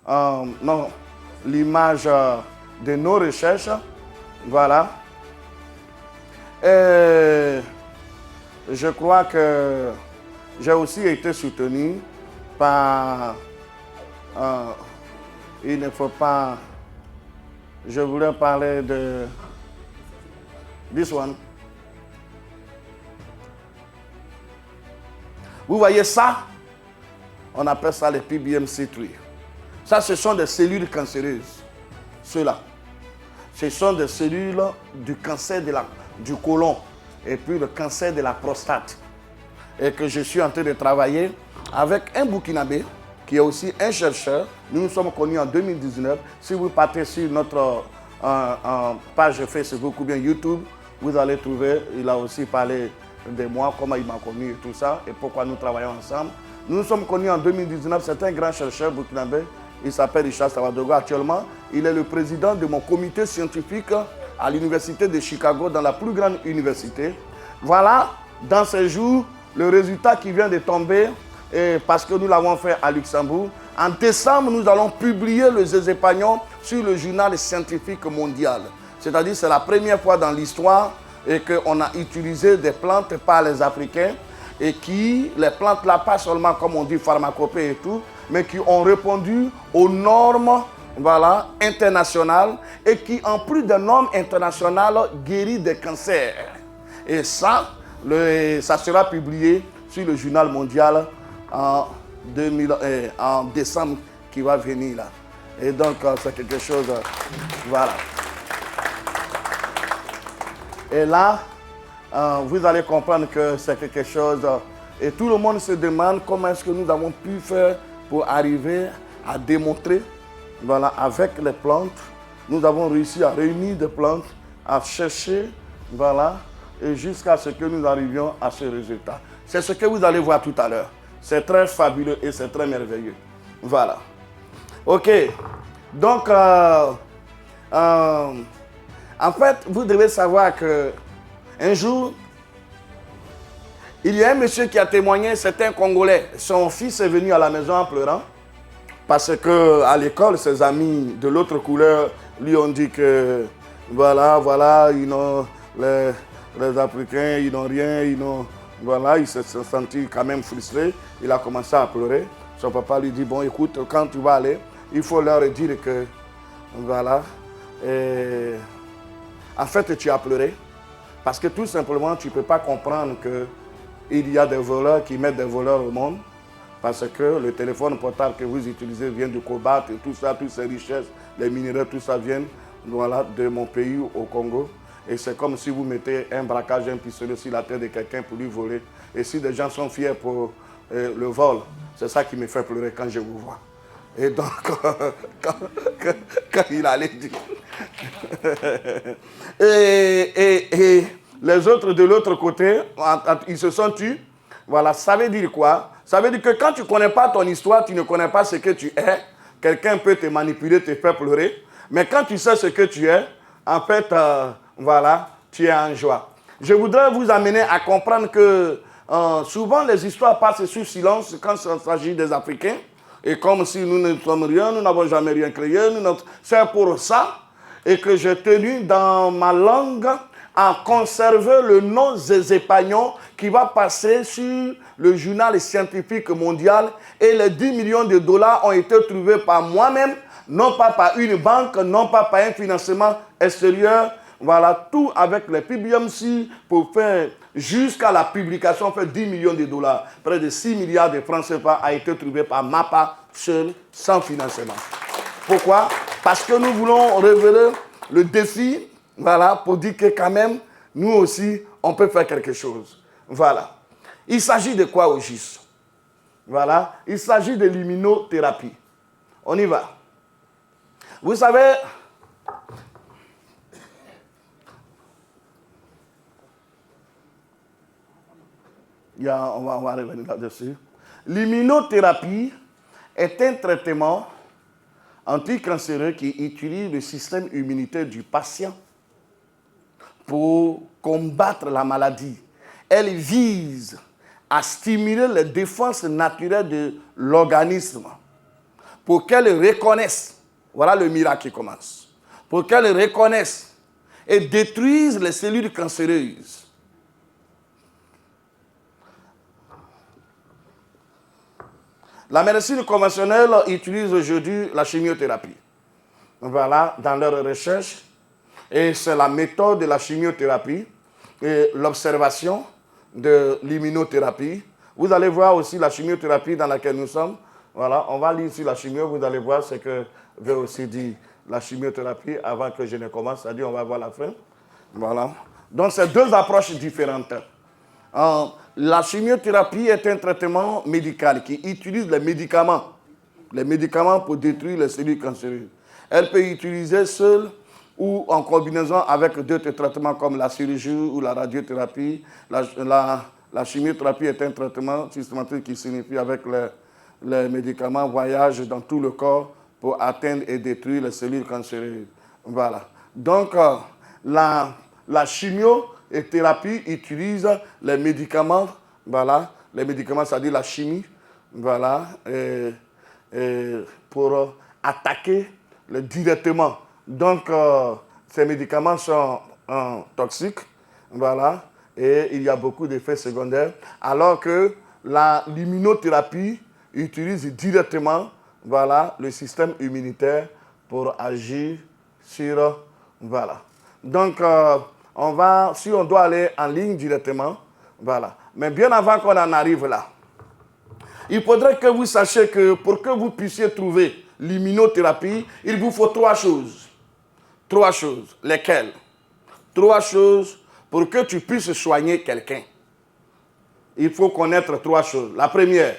non, l'image de nos recherches. Voilà. Et je crois que j'ai aussi été soutenu par... il ne faut pas... Je voulais parler de... This one. Vous voyez ça? On appelle ça les PBMC3. Ça, ce sont des cellules cancéreuses. Ceux-là. Ce sont des cellules du cancer du côlon et puis le cancer de la prostate. Et que je suis en train de travailler avec un Burkinabé qui est aussi un chercheur. Nous nous sommes connus en 2019. Si vous partez sur notre page Facebook ou bien YouTube, vous allez trouver, il a aussi parlé de moi, comment il m'a connu et tout ça, et pourquoi nous travaillons ensemble. Nous nous sommes connus en 2019, c'est un grand chercheur burkinabé, il s'appelle Richard Savadogo. Actuellement, il est le président de mon comité scientifique à l'université de Chicago, dans la plus grande université. Voilà, dans ces jours, le résultat qui vient de tomber, et parce que nous l'avons fait à Luxembourg. En décembre, nous allons publier le zézépagnon sur le journal scientifique mondial. C'est-à-dire, c'est la première fois dans l'histoire et qu'on a utilisé des plantes par les Africains et qui, les plantes là, pas seulement comme on dit pharmacopée et tout, mais qui ont répondu aux normes, voilà, internationales et qui, en plus des normes internationales, guérissent des cancers. Et ça, ça sera publié sur le journal mondial en décembre qui va venir là. Et donc, c'est quelque chose, voilà. Et là, vous allez comprendre que c'est quelque chose, et tout le monde se demande comment est-ce que nous avons pu faire pour arriver à démontrer, voilà, avec les plantes, nous avons réussi à réunir des plantes, à chercher, voilà, et jusqu'à ce que nous arrivions à ce résultat. C'est ce que vous allez voir tout à l'heure. C'est très fabuleux et c'est très merveilleux. Voilà. OK. Donc, en fait, vous devez savoir qu'un jour, il y a un monsieur qui a témoigné, c'est un Congolais. Son fils est venu à la maison en pleurant parce qu'à l'école, ses amis de l'autre couleur lui ont dit que voilà, les Africains, ils n'ont rien, voilà, il s'est senti quand même frustré. Il a commencé à pleurer. Son papa lui dit, bon, écoute, quand tu vas aller, il faut leur dire que, voilà, en fait, tu as pleuré. Parce que tout simplement, tu ne peux pas comprendre qu'il y a des voleurs qui mettent des voleurs au monde. Parce que le téléphone portable que vous utilisez vient du cobalt et tout ça, toutes ces richesses, les minéraux, tout ça vient, voilà, de mon pays au Congo. Et c'est comme si vous mettez un braquage, un pistolet sur la tête de quelqu'un pour lui voler. Et si des gens sont fiers pour le vol, c'est ça qui me fait pleurer quand je vous vois. Et donc, quand il allait dire... et les autres de l'autre côté, ils se sont tus. Voilà, ça veut dire quoi? Ça veut dire que quand tu ne connais pas ton histoire, tu ne connais pas ce que tu es, quelqu'un peut te manipuler, te faire pleurer. Mais quand tu sais ce que tu es, en fait, voilà, tu es en joie. Je voudrais vous amener à comprendre que souvent les histoires passent sous silence quand il s'agit des Africains. Et comme si nous ne sommes rien, nous n'avons jamais rien créé. C'est pour ça et que j'ai tenu dans ma langue à conserver le nom zézépagnon qui va passer sur le journal scientifique mondial. Et les 10 millions de dollars ont été trouvés par moi-même, non pas par une banque, non pas par un financement extérieur. Voilà, tout avec les PBMC pour faire, jusqu'à la publication, faire 10 millions de dollars. Près de 6 milliards de francs CFA a été trouvé par MAPA seul, sans financement. Pourquoi? Parce que nous voulons révéler le défi, voilà, pour dire que quand même, nous aussi, on peut faire quelque chose. Voilà. Il s'agit de quoi au juste? Voilà. Il s'agit de l'immunothérapie. On y va. Vous savez... on va revenir là-dessus. L'immunothérapie est un traitement anticancéreux qui utilise le système immunitaire du patient pour combattre la maladie. Elle vise à stimuler les défenses naturelles de l'organisme pour qu'elles reconnaissent, voilà le miracle qui commence, pour qu'elles reconnaissent et détruisent les cellules cancéreuses. La médecine conventionnelle utilise aujourd'hui la chimiothérapie. Voilà, dans leurs recherches. Et c'est la méthode de la chimiothérapie et l'observation de l'immunothérapie. Vous allez voir aussi la chimiothérapie dans laquelle nous sommes. Voilà, on va lire sur la chimio, vous allez voir ce que veut aussi dire la chimiothérapie avant que je ne commence. C'est-à-dire, on va voir la fin. Voilà. Donc, c'est deux approches différentes. La chimiothérapie est un traitement médical qui utilise les médicaments pour détruire les cellules cancéreuses. Elle peut être utilisée seule ou en combinaison avec d'autres traitements comme la chirurgie ou la radiothérapie. La chimiothérapie est un traitement systématique qui signifie avec les médicaments voyage dans tout le corps pour atteindre et détruire les cellules cancéreuses. Voilà. Donc, la chimiothérapie utilise les médicaments, voilà, les médicaments, c'est-à-dire la chimie, voilà, et pour attaquer directement. Donc, ces médicaments sont toxiques, voilà, et il y a beaucoup d'effets secondaires, alors que l'immunothérapie utilise directement, voilà, le système immunitaire pour agir sur, voilà. Donc, si on doit aller en ligne directement, voilà. Mais bien avant qu'on en arrive là, il faudrait que vous sachiez que pour que vous puissiez trouver l'immunothérapie, il vous faut trois choses. Trois choses. Lesquelles? Trois choses pour que tu puisses soigner quelqu'un. Il faut connaître trois choses. La première,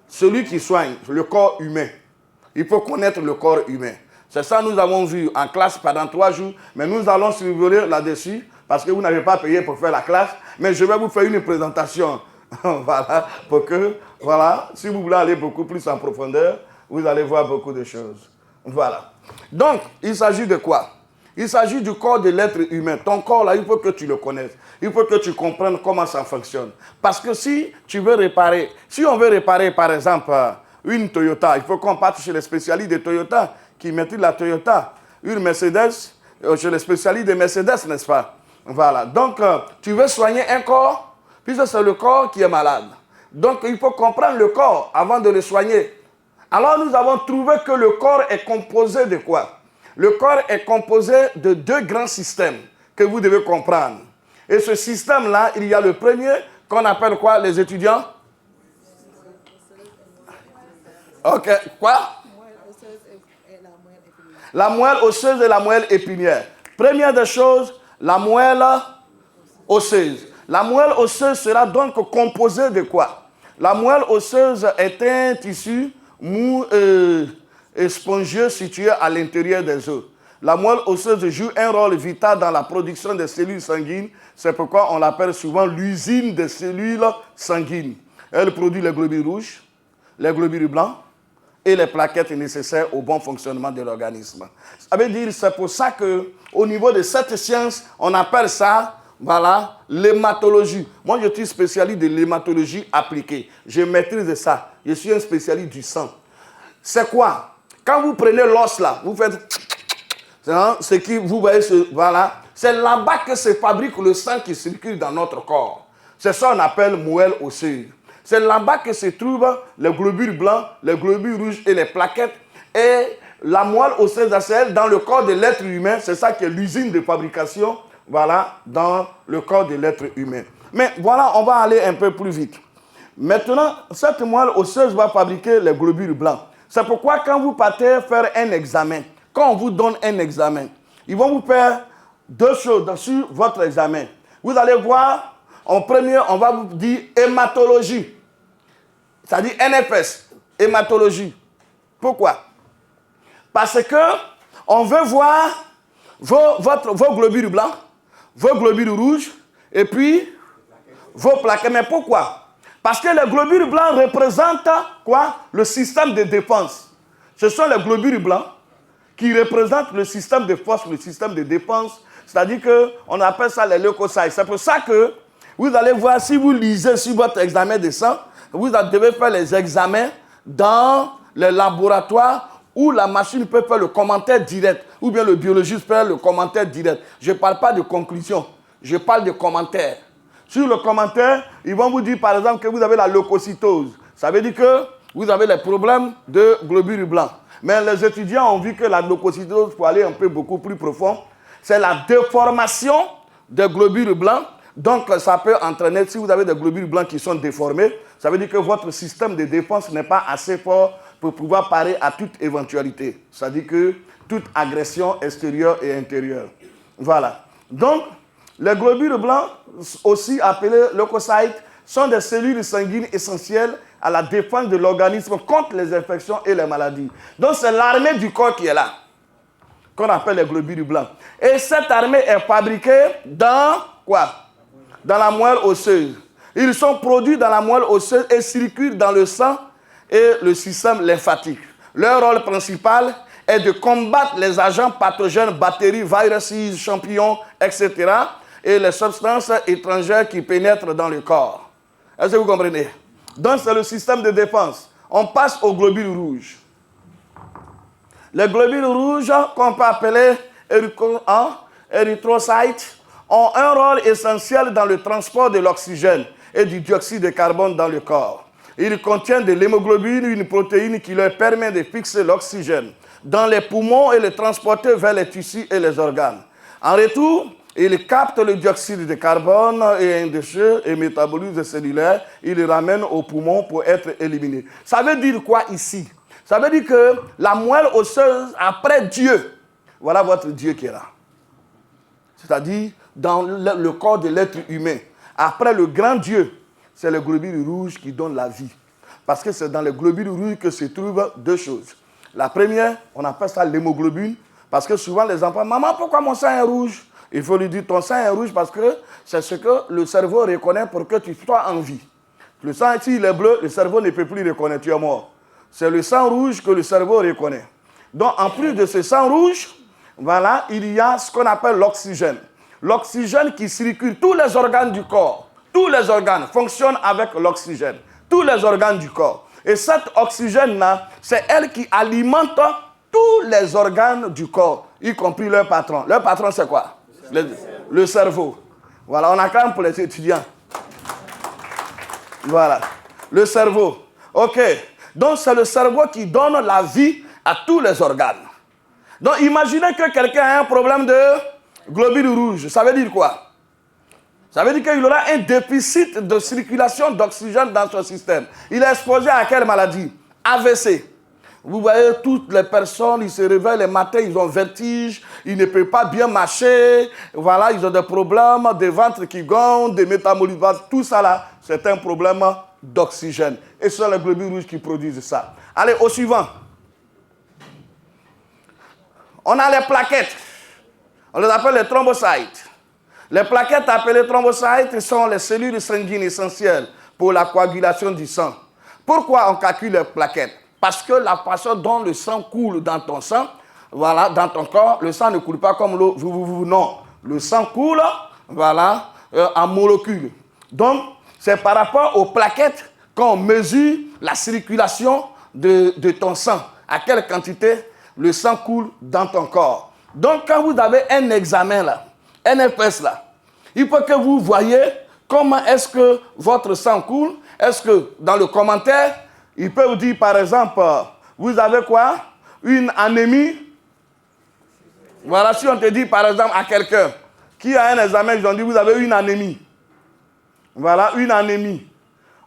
celui qui soigne le corps humain. Il faut connaître le corps humain. C'est ça que nous avons vu en classe pendant 3 jours, mais nous allons survoler là-dessus parce que vous n'avez pas payé pour faire la classe, mais je vais vous faire une présentation, voilà, pour que, voilà, si vous voulez aller beaucoup plus en profondeur, vous allez voir beaucoup de choses. Voilà. Donc, il s'agit de quoi? Il s'agit du corps de l'être humain. Ton corps, là, il faut que tu le connaisses. Il faut que tu comprennes comment ça fonctionne. Parce que si tu veux réparer, si on veut réparer, par exemple, une Toyota, il faut qu'on parte chez les spécialistes de Toyota qui maîtrisent la Toyota. Une Mercedes, chez les spécialistes de Mercedes, n'est-ce pas? Voilà. Donc, tu veux soigner un corps, puisque c'est le corps qui est malade. Donc, il faut comprendre le corps avant de le soigner. Alors, nous avons trouvé que le corps est composé de quoi? Le corps est composé de 2 grands systèmes que vous devez comprendre. Et ce système-là, il y a le premier qu'on appelle quoi, les étudiants? Ok, quoi? La moelle osseuse et la moelle épinière. Première des choses, la moelle osseuse. La moelle osseuse sera donc composée de quoi? La moelle osseuse est un tissu mou et spongieux situé à l'intérieur des os. La moelle osseuse joue un rôle vital dans la production des cellules sanguines. C'est pourquoi on l'appelle souvent l'usine des cellules sanguines. Elle produit les globules rouges, les globules blancs et les plaquettes nécessaires au bon fonctionnement de l'organisme. Ça veut dire, c'est pour ça qu'au niveau de cette science, on appelle ça, voilà, l'hématologie. Moi, je suis spécialiste de l'hématologie appliquée. Je maîtrise ça. Je suis un spécialiste du sang. C'est quoi? Quand vous prenez l'os là, vous faites... ce qui, vous voyez, voilà, c'est là-bas que se fabrique le sang qui circule dans notre corps. C'est ça qu'on appelle moelle osseuse. C'est là-bas que se trouvent les globules blancs, les globules rouges et les plaquettes. Et la moelle osseuse, c'est dans le corps de l'être humain. C'est ça qui est l'usine de fabrication, voilà, dans le corps de l'être humain. Mais voilà, on va aller un peu plus vite. Maintenant, cette moelle osseuse va fabriquer les globules blancs. C'est pourquoi quand vous partez faire un examen, quand on vous donne un examen, ils vont vous faire 2 choses sur votre examen. Vous allez voir, en premier, on va vous dire hématologie. C'est-à-dire NFS, hématologie. Pourquoi? Parce que on veut voir vos globules blancs, vos globules rouges, et puis vos plaquettes. Mais pourquoi? Parce que les globules blancs représentent quoi? Le système de défense. Ce sont les globules blancs qui représentent le système de force, le système de défense. C'est-à-dire qu'on appelle ça les leucocytes. C'est pour ça que vous allez voir, si vous lisez sur votre examen de sang, vous devez faire les examens dans les laboratoires où la machine peut faire le commentaire direct, ou bien le biologiste peut faire le commentaire direct. Je ne parle pas de conclusion, je parle de commentaire. Sur le commentaire, ils vont vous dire par exemple que vous avez la leucocytose. Ça veut dire que vous avez les problèmes de globules blancs. Mais les étudiants ont vu que la leucocytose, pour aller un peu beaucoup plus profond, c'est la déformation des globules blancs. Donc, ça peut entraîner, si vous avez des globules blancs qui sont déformés, ça veut dire que votre système de défense n'est pas assez fort pour pouvoir parer à toute éventualité. C'est-à-dire que toute agression extérieure et intérieure. Voilà. Donc, les globules blancs, aussi appelés leucocytes, sont des cellules sanguines essentielles à la défense de l'organisme contre les infections et les maladies. Donc, c'est l'armée du corps qui est là, qu'on appelle les globules blancs. Et cette armée est fabriquée dans quoi? Dans la moelle osseuse. Ils sont produits dans la moelle osseuse et circulent dans le sang et le système lymphatique. Leur rôle principal est de combattre les agents pathogènes, bactéries, virus, champignons, etc. et les substances étrangères qui pénètrent dans le corps. Est-ce que vous comprenez? Donc, c'est le système de défense. On passe aux globules rouges. Les globules rouges, qu'on peut appeler érythrocytes, ont un rôle essentiel dans le transport de l'oxygène et du dioxyde de carbone dans le corps. Ils contiennent de l'hémoglobine, une protéine qui leur permet de fixer l'oxygène dans les poumons et le transporter vers les tissus et les organes. En retour, ils captent le dioxyde de carbone et un déchet et métabolisent cellulaire. Ils le ramènent aux poumons pour être éliminés. Ça veut dire quoi ici? Ça veut dire que la moelle osseuse, après Dieu, voilà votre Dieu qui est là. C'est-à-dire dans le corps de l'être humain. Après le grand Dieu, c'est le globule rouge qui donne la vie. Parce que c'est dans les globules rouges que se trouvent deux choses. La première, on appelle ça l'hémoglobine. Parce que souvent les enfants, maman, pourquoi mon sang est rouge? Il faut lui dire, ton sang est rouge parce que c'est ce que le cerveau reconnaît pour que tu sois en vie. Le sang, s'il est bleu, le cerveau ne peut plus reconnaître, tu es mort. C'est le sang rouge que le cerveau reconnaît. Donc, en plus de ce sang rouge, voilà, il y a ce qu'on appelle l'oxygène. L'oxygène qui circule, tous les organes du corps, tous les organes fonctionnent avec l'oxygène. Tous les organes du corps. Et cet oxygène-là, c'est elle qui alimente tous les organes du corps, y compris leur patron. Leur patron, c'est quoi? Le cerveau. Voilà, on acclame pour les étudiants. Voilà, le cerveau. OK. Donc, c'est le cerveau qui donne la vie à tous les organes. Donc, imaginez que quelqu'un a un problème de globules rouges. Ça veut dire quoi? Ça veut dire qu'il aura un déficit de circulation d'oxygène dans son système. Il est exposé à quelle maladie? AVC. Vous voyez, toutes les personnes, ils se réveillent le matin, ils ont vertige, ils ne peuvent pas bien marcher, voilà, ils ont des problèmes, des ventres qui gonflent, des métabolismes, tout ça là, c'est un problème d'oxygène. Et ce sont les globules rouges qui produisent ça. Allez, au suivant. On a les plaquettes. On les appelle les thrombocytes. Les plaquettes appelées thrombocytes sont les cellules sanguines essentielles pour la coagulation du sang. Pourquoi on calcule les plaquettes? Parce que la façon dont le sang coule dans ton sang, voilà, dans ton corps, le sang ne coule pas comme l'eau. Non, le sang coule, voilà, en molécules. Donc, c'est par rapport aux plaquettes qu'on mesure la circulation de ton sang. À quelle quantité le sang coule dans ton corps. Donc, quand vous avez un examen là, NFS là, il faut que vous voyez comment est-ce que votre sang coule. Est-ce que dans le commentaire, il peut vous dire par exemple, vous avez quoi? Une anémie. Voilà, si on te dit par exemple à quelqu'un qui a un examen, ils ont dit vous avez une anémie. Voilà, une anémie.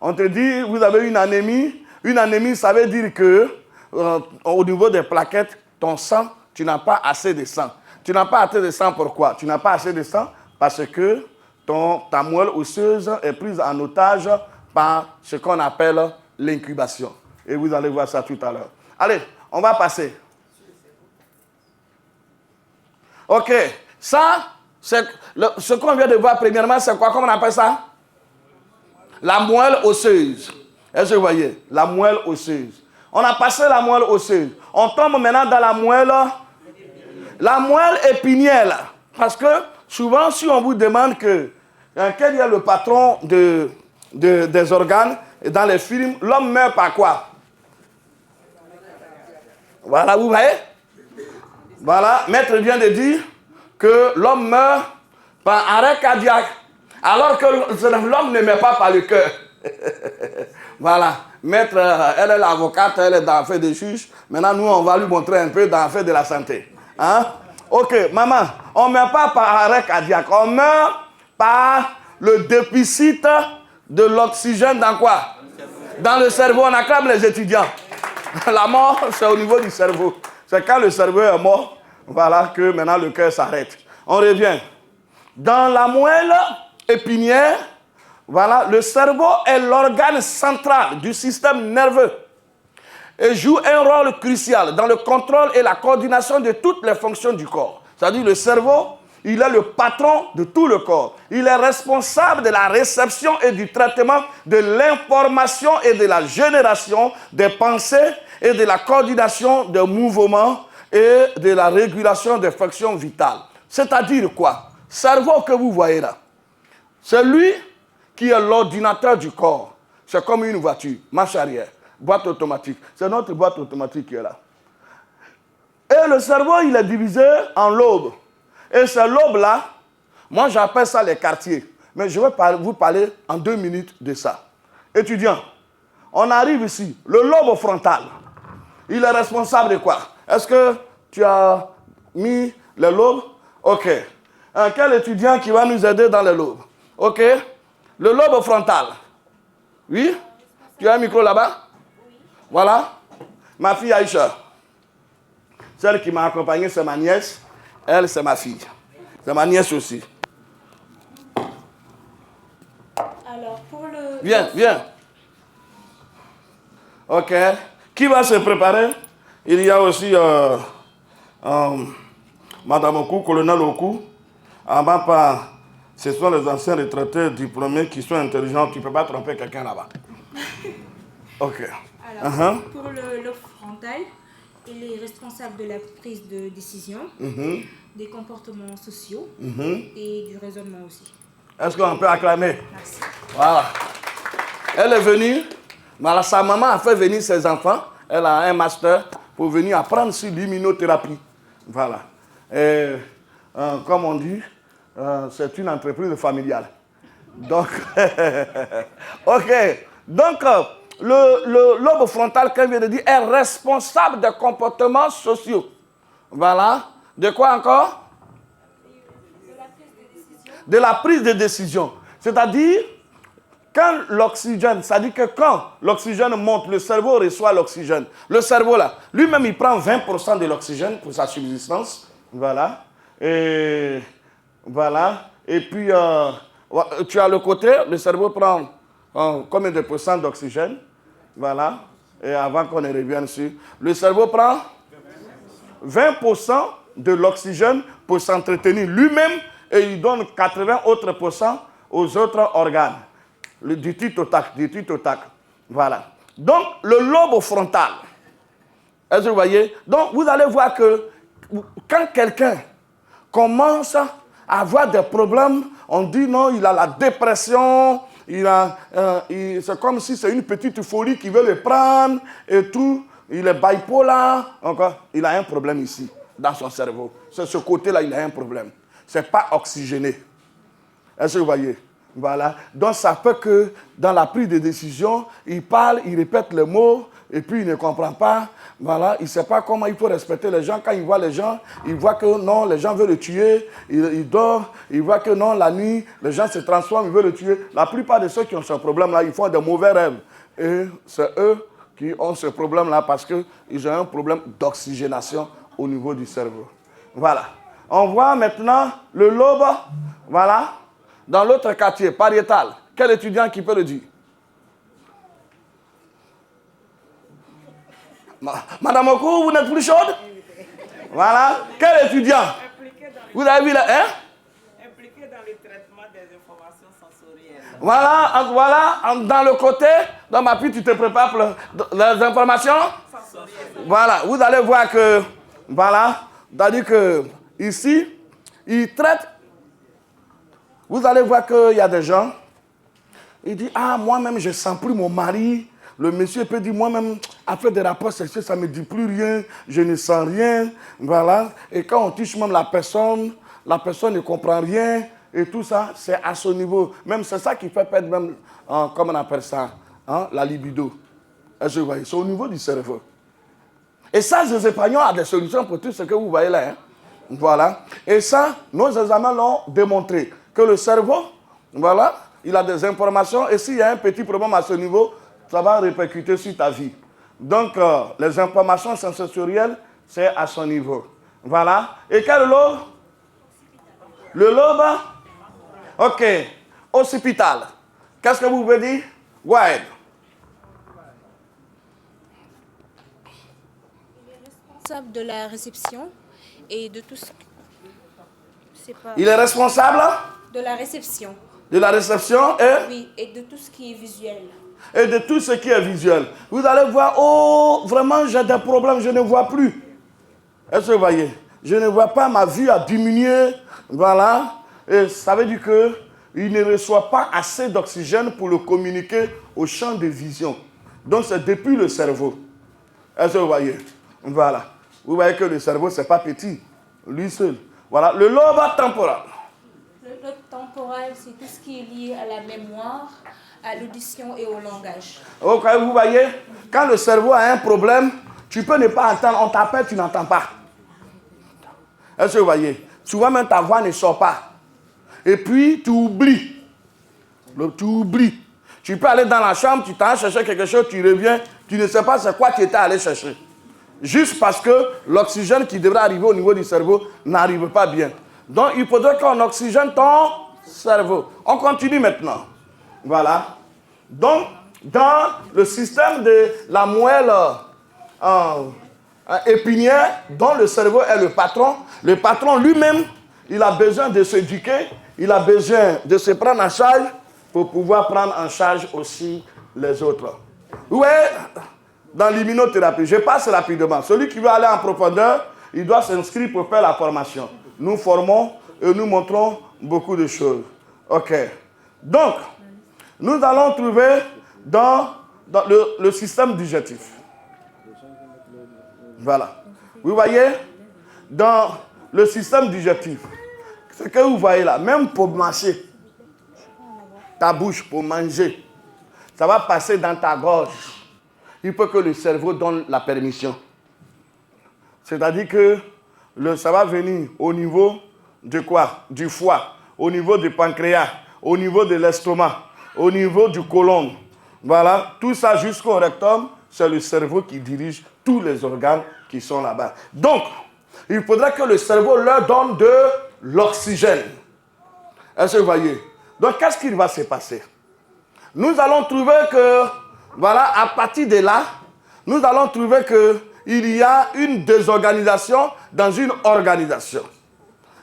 On te dit vous avez une anémie. Une anémie, ça veut dire que au niveau des plaquettes, ton sang, tu n'as pas assez de sang. Tu n'as pas assez de sang, pourquoi? Tu n'as pas assez de sang parce que ta moelle osseuse est prise en otage par ce qu'on appelle l'incubation. Et vous allez voir ça tout à l'heure. Allez, on va passer. OK. Ça, ce qu'on vient de voir premièrement, c'est quoi? Comment on appelle ça? La moelle osseuse. Est-ce que vous voyez? La moelle osseuse. On a passé la moelle osseuse. On tombe maintenant dans la moelle épinière. Parce que souvent, si on vous demande quel est le patron des organes, dans les films, l'homme meurt par quoi? Voilà, vous voyez? Voilà, maître vient de dire que l'homme meurt par arrêt cardiaque, alors que l'homme ne meurt pas par le cœur. Voilà, maître, elle est l'avocate, elle est dans l'affaire des juges. Maintenant, nous, on va lui montrer un peu dans l'affaire de la santé. Hein? Ok, maman, on ne meurt pas par arrêt cardiaque, on meurt par le déficit de l'oxygène dans quoi? Dans le cerveau. On acclame les étudiants. La mort, c'est au niveau du cerveau. C'est quand le cerveau est mort, voilà, que maintenant le cœur s'arrête. On revient. Dans la moelle épinière, voilà, le cerveau est l'organe central du système nerveux et joue un rôle crucial dans le contrôle et la coordination de toutes les fonctions du corps. C'est-à-dire le cerveau, il est le patron de tout le corps. Il est responsable de la réception et du traitement de l'information et de la génération des pensées et de la coordination des mouvements et de la régulation des fonctions vitales. C'est-à-dire quoi? Cerveau que vous voyez là, c'est lui qui est l'ordinateur du corps. C'est comme une voiture, marche arrière, boîte automatique. C'est notre boîte automatique qui est là. Et le cerveau, il est divisé en lobes. Et ces lobes-là, moi j'appelle ça les quartiers. Mais je vais vous parler en 2 minutes de ça. Étudiants, on arrive ici. Le lobe frontal, il est responsable de quoi? Est-ce que tu as mis les lobes? Ok. Quel étudiant qui va nous aider dans les lobes? Ok. Le lobe frontal. Oui? Tu as un micro là-bas? Oui. Voilà. Ma fille Aïcha. Celle qui m'a accompagné, c'est ma nièce. Elle, c'est ma fille. C'est ma nièce aussi. Alors, pour le... Viens, viens. Ok. Qui va se préparer? Il y a aussi Madame Oku, colonel Oku. En bas, par, ce sont les anciens retraités diplômés qui sont intelligents. Tu ne peux pas tromper quelqu'un là-bas. Ok. Alors, pour le lobe frontal, il est responsable de la prise de décision, des comportements sociaux et du raisonnement aussi. Est-ce qu'on peut acclamer? Merci. Voilà. Elle est venue, mais sa maman a fait venir ses enfants. Elle a un master pour venir apprendre sur l'immunothérapie. Voilà. Et comme on dit, c'est une entreprise familiale. Donc, ok. Donc, le lobe frontal, qu'elle vient de dire, est responsable des comportements sociaux. Voilà. De quoi encore? De la prise de décision. C'est-à-dire, quand l'oxygène, c'est-à-dire que quand l'oxygène monte, le cerveau reçoit l'oxygène. Le cerveau, là, lui-même, il prend 20% de l'oxygène pour sa subsistance. Voilà. Et voilà. Et puis, tu as le côté, le cerveau prend combien de pourcents d'oxygène? Voilà. Et avant qu'on ne revienne sur, le cerveau prend 20% de l'oxygène pour s'entretenir lui-même et il donne 80 autres pourcents aux autres organes. Du tic-tac, du tic-tac. Voilà. Donc, le lobe frontal. Est-ce que vous voyez? Donc, vous allez voir que quand quelqu'un commence à avoir des problèmes, on dit non, il a la dépression, c'est comme si c'est une petite folie qui veut le prendre et tout. Il est bipolaire, encore, il a un problème ici, dans son cerveau. C'est ce côté-là, il a un problème. Ce n'est pas oxygéné. Est-ce que vous voyez? Voilà. Donc, ça fait que dans la prise de décision, il parle, il répète les mots, et puis il ne comprend pas. Voilà. Il ne sait pas comment il faut respecter les gens. Quand il voit les gens, il voit que non, les gens veulent le tuer. Il dort, il voit que non, la nuit, les gens se transforment, ils veulent le tuer. La plupart de ceux qui ont ce problème-là, ils font de mauvais rêves. Et c'est eux qui ont ce problème-là parce qu'ils ont un problème d'oxygénation au niveau du cerveau. Voilà. On voit maintenant le lobe, voilà, dans l'autre quartier, pariétal. Quel étudiant qui peut le dire? Madame Oku, vous n'êtes plus chaude? Voilà. Quel étudiant? Vous avez vu là, hein? Impliqué dans le traitement des informations sensorielles. Voilà, dans le côté, dans ma fille, tu te prépares pour les informations sensorielles. Voilà, vous allez voir que, voilà, c'est-à-dire que ici, il traite. Vous allez voir qu'il y a des gens, il dit, ah, moi-même, je ne sens plus mon mari. Le monsieur peut dire, moi-même, après des rapports sexuels, ça ne me dit plus rien, je ne sens rien, voilà. Et quand on touche même la personne ne comprend rien, et tout ça, c'est à ce niveau. Même c'est ça qui fait perdre même, comment on appelle ça, la libido. Est-ce que vous voyez? C'est au niveau du cerveau. Et ça, José Pagnon a des solutions pour tout ce que vous voyez là. Hein? Voilà. Et ça, nos examens l'ont démontré. Que le cerveau, voilà, il a des informations. Et s'il y a un petit problème à ce niveau, ça va répercuter sur ta vie. Donc, les informations sensorielles, c'est à son niveau. Voilà. Et quel lobe? Le lobe? Ok. Occipital. Qu'est-ce que vous pouvez dire? Wide. De la réception et de tout ce Il est responsable de la réception. De la réception Oui, et de tout ce qui est visuel. Et de tout ce qui est visuel. Vous allez voir, oh, vraiment, j'ai des problèmes, je ne vois plus. Est-ce que vous voyez? Je ne vois pas, ma vue a diminué. Voilà. Et ça veut dire qu'il ne reçoit pas assez d'oxygène pour le communiquer au champ de vision. Donc, c'est depuis le cerveau. Est-ce que vous voyez? Voilà. Vous voyez que le cerveau, ce n'est pas petit, lui seul. Voilà, le lobe temporal. Le lobe temporal, c'est tout ce qui est lié à la mémoire, à l'audition et au langage. Ok, vous voyez, quand le cerveau a un problème, tu peux ne pas entendre, on t'appelle, tu n'entends pas. Est-ce que vous voyez? Souvent même ta voix ne sort pas. Et puis, tu oublies. Tu oublies. Tu peux aller dans la chambre, tu t'en chercher quelque chose, tu reviens, tu ne sais pas c'est quoi tu étais allé chercher. Juste parce que l'oxygène qui devrait arriver au niveau du cerveau n'arrive pas bien. Donc, il faudrait qu'on oxygène ton cerveau. On continue maintenant. Voilà. Donc, dans le système de la moelle épinière, dont le cerveau est le patron lui-même, il a besoin de s'éduquer, il a besoin de se prendre en charge pour pouvoir prendre en charge aussi les autres. Oui. Dans l'immunothérapie, je passe rapidement. Celui qui veut aller en profondeur, il doit s'inscrire pour faire la formation. Nous formons et nous montrons beaucoup de choses. Ok. Donc, nous allons trouver dans le système digestif. Voilà. Vous voyez, dans le système digestif, ce que vous voyez là, même pour mâcher, ta bouche pour manger, ça va passer dans ta gorge. Il faut que le cerveau donne la permission. C'est-à-dire que ça va venir au niveau de quoi? Du foie, au niveau du pancréas, au niveau de l'estomac, au niveau du côlon. Voilà, tout ça jusqu'au rectum, c'est le cerveau qui dirige tous les organes qui sont là-bas. Donc, il faudrait que le cerveau leur donne de l'oxygène. Est-ce que vous voyez? Donc, qu'est-ce qui va se passer? Nous allons trouver que voilà, à partir de là, nous allons trouver qu'il y a une désorganisation dans une organisation.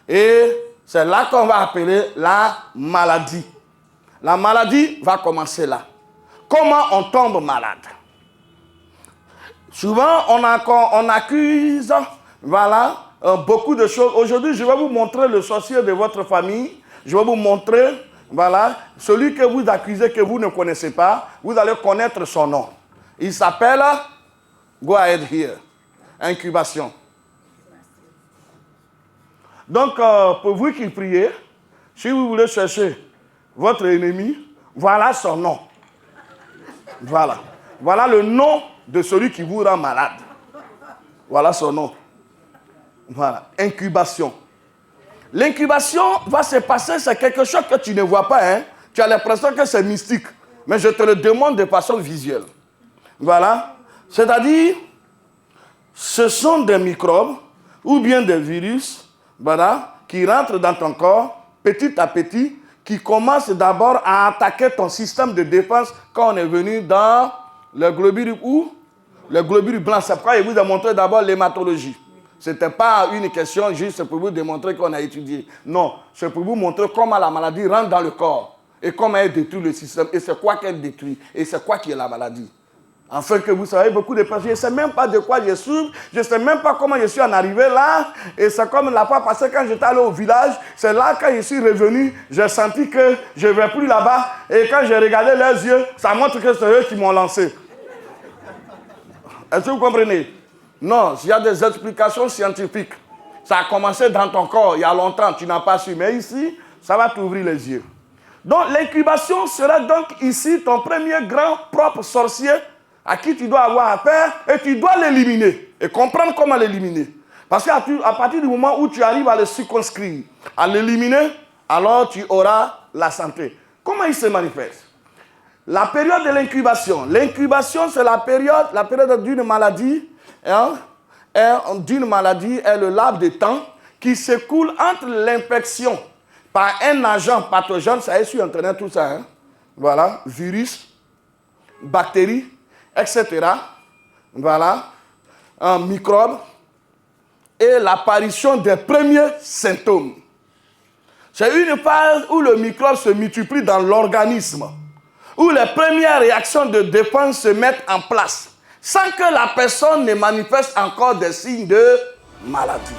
Et c'est là qu'on va appeler la maladie. La maladie va commencer là. Comment on tombe malade? Souvent, on accuse, voilà, beaucoup de choses. Aujourd'hui, je vais vous montrer le sorcier de votre famille. Je vais vous montrer... Voilà, celui que vous accusez que vous ne connaissez pas, vous allez connaître son nom. Il s'appelle, go ahead here, incubation. Donc, pour vous qui priez, si vous voulez chercher votre ennemi, voilà son nom. Voilà. Voilà le nom de celui qui vous rend malade. Voilà son nom. Voilà, incubation. L'incubation va se passer, c'est quelque chose que tu ne vois pas. Hein? Tu as l'impression que c'est mystique. Mais je te le demande de façon visuelle. Voilà. C'est-à-dire, ce sont des microbes ou bien des virus, voilà, qui rentrent dans ton corps petit à petit, qui commencent d'abord à attaquer ton système de défense quand on est venu dans le globule ou le globule blanc. C'est pourquoi je vous ai montré d'abord l'hématologie. Ce n'était pas une question juste pour vous démontrer qu'on a étudié. Non, c'est pour vous montrer comment la maladie rentre dans le corps et comment elle détruit le système et c'est quoi qu'elle détruit et c'est quoi qui est la maladie. Afin que vous savez, beaucoup de personnes, je ne sais même pas de quoi je souffre, je ne sais même pas comment je suis en arrivé là. Et c'est comme la fois passée quand j'étais allé au village, c'est là quand je suis revenu, j'ai senti que je ne vais plus là-bas. Et quand j'ai regardé leurs yeux, ça montre que c'est eux qui m'ont lancé. Est-ce que vous comprenez? Non, il y a des explications scientifiques. Ça a commencé dans ton corps il y a longtemps, tu n'as pas su. Mais ici, ça va t'ouvrir les yeux. Donc l'incubation sera donc ici ton premier grand propre sorcier à qui tu dois avoir affaire et tu dois l'éliminer. Et comprendre comment l'éliminer. Parce qu'à partir du moment où tu arrives à le circonscrire, à l'éliminer, alors tu auras la santé. Comment il se manifeste? La période de l'incubation. L'incubation, c'est la période d'une maladie. D'une maladie est le laps de temps qui s'écoule entre l'infection par un agent pathogène, ça est sur Internet tout ça, hein? Voilà, virus, bactéries, etc. Voilà, un microbe et l'apparition des premiers symptômes. C'est une phase où le microbe se multiplie dans l'organisme, où les premières réactions de défense se mettent en place, sans que la personne ne manifeste encore des signes de maladie.